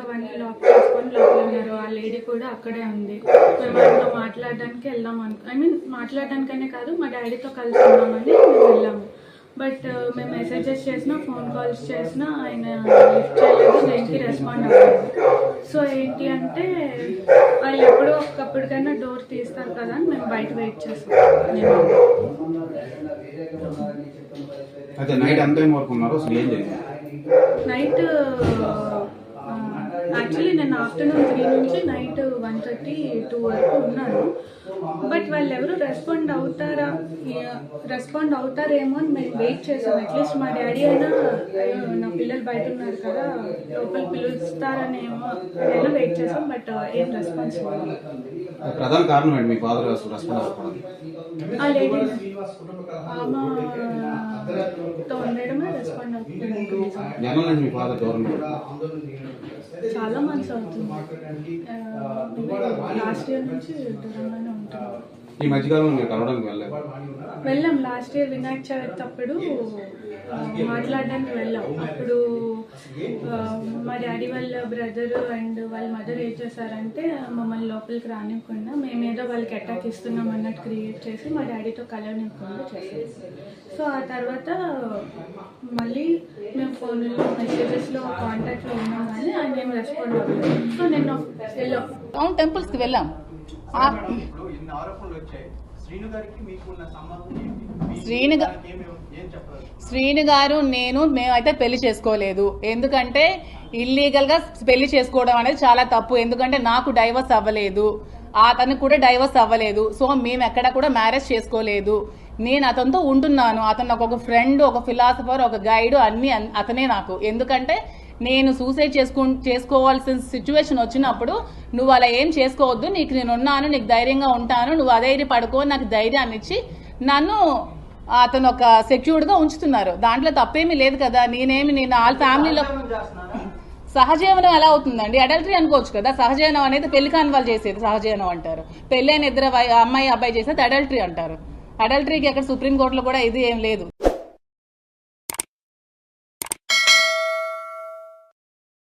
అవన్నీ లాక్ చేసుకొని లోపల ఉన్నారు. ఆ లేడీ కూడా అక్కడే ఉంది. మేము వాళ్ళతో మాట్లాడడానికి వెళ్దాం మాట్లాడడానికనే కాదు, మా డాడీతో కలిసి ఉన్నామని మేము వెళ్ళాము. బట్ మేము మెసేజెస్ చేసినా, ఫోన్ కాల్స్ చేసినా ఆయన లిఫ్ట్ చేయలేదు, దేనికి రెస్పాండ్ అవ్వలేదు. సో ఏంటి అంటే వాళ్ళు ఎప్పుడో ఒక్కప్పటికైనా డోర్ తీస్తారు కదా అని మేము బయట వెయిట్ చేస్తాం. నైట్ యాక్చువల్లీ నేను ఆఫ్టర్నూన్ 3 నుంచి నైట్ 1:30, 2 వరకు ఉన్నాను. బట్ వాళ్ళు ఎవరు రెస్పాండ్ అవుతారేమో అని మేము వెయిట్ చేసాం. అట్లీస్ట్ మా డాడీ అయినా నా పిల్లలు బయట ఉన్నారు కదా, లోపల పిలుస్తారనేమో అయినా వెయిట్ చేసాం. బట్ ఏం రెస్పాన్స్ లేదు. ప్రధాన కారణం ఏంటి మీ ఫాదర్ రెస్పాండ్ అవ్వకపోవడం? ఆ లేడీ ఆమెతో ఉండడమే రెస్పాండ్ అవుతుంది. చాలా మంత్స్ అవుతుంది. లాస్ట్ ఇయర్ నుంచి దూరంగానే ఉంటుంది. ఈ మధ్యకాలంలో మీరు కలవడానికి వెళ్ళాం. లాస్ట్ ఇయర్ వినాయక చవితి అప్పుడు మాట్లాడడానికి వెళ్ళాం. అప్పుడు మా డాడీ వాళ్ళ బ్రదర్ అండ్ వాళ్ళ మదర్ ఏం చేశారంటే మమ్మల్ని లోపలికి రానివ్వకుండా, మేమేదో వాళ్ళకి అటాక్ ఇస్తున్నాం అన్నట్టు క్రియేట్ చేసి మా డాడీతో కలవనివ్వకుండా చేశారు. సో ఆ తర్వాత మళ్ళీ మేము ఫోన్లో మెసేజెస్లో కాంటాక్ట్లో ఉన్నాం కానీ ఆయన ఏం రెస్పాండ్ అవ్వలేదు. సో నేను వెళ్ళాం, టెంపుల్స్కి వెళ్ళాం. శ్రీను గారు మేమైతే పెళ్లి చేసుకోలేదు. ఎందుకంటే ఇల్లీగల్ గా పెళ్లి చేసుకోవడం అనేది చాలా తప్పు. ఎందుకంటే నాకు డైవర్స్ అవ్వలేదు, అతనికి కూడా డైవర్స్ అవ్వలేదు. సో మేము ఎక్కడ కూడా మ్యారేజ్ చేసుకోలేదు. నేను అతనితో ఉంటున్నాను. అతను నాకు ఒక ఫ్రెండ్, ఒక ఫిలాసఫర్, ఒక గైడ్, అన్ని అతనే నాకు. ఎందుకంటే నేను సూసైడ్ చేసుకోవాల్సిన సిచ్యువేషన్ వచ్చినప్పుడు నువ్వు అలా ఏం చేసుకోవద్దు, నీకు నేను ఉన్నాను, నీకు ధైర్యంగా ఉంటాను, నువ్వు అధైర్య పడుకో, నాకు ధైర్యాన్ని ఇచ్చి నన్ను అతను ఒక సెక్యూర్డ్ గా ఉంచుతున్నారు. దాంట్లో తప్పేమీ లేదు కదా. నేను వాళ్ళ ఫ్యామిలీలో సహజీవనం ఎలా అవుతుందండి? అడల్టరీ అనుకోవచ్చు కదా. సహజీవనం అనేది పెళ్లి కాని వాళ్ళు చేసేది సహజీవనం అంటారు. పెళ్లి అయిన ఇద్దరు అమ్మాయి అబ్బాయి చేసేది అడల్టరీ అంటారు. అడల్టరీకి అక్కడ సుప్రీంకోర్టులో కూడా ఇది ఏం లేదు.